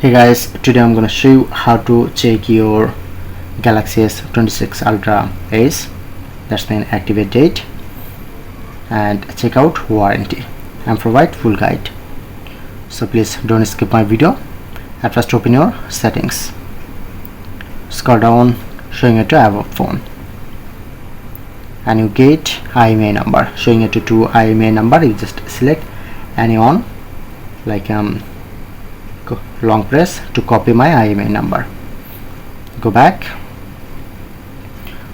Hey guys, today I'm gonna show you how to check your Galaxy S26 Ultra Ace, that's mean activate date, and check out warranty and provide full guide. So please don't skip my video. At first open your settings, scroll down showing it to above phone, and you get IMEI number showing it to two IMEI number. You just select any one, like long press to copy my IMEI number. Go back,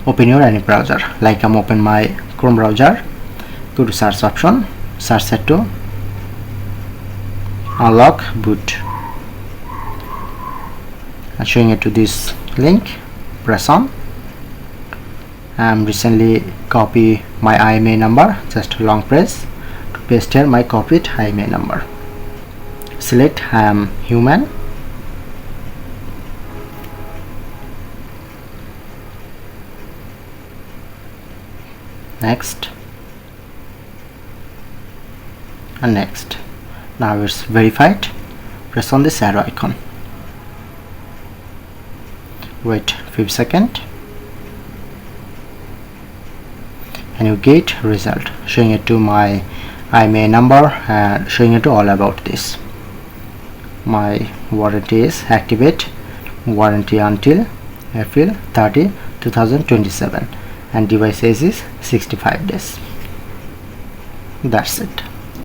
open your any browser, like open my Chrome browser. Go to search option, search set to unlock boot, and showing it to this link, press on. Recently copy my IMEI number, just long press to paste here my copied IMEI number. Select I am human, next, and next. Now it's verified. Press on this arrow icon, wait few seconds, and you get result showing it to my IMEI number and showing it to all about this. My warranty is activate, warranty until April 30, 2027, and device age is 65 days. That's it.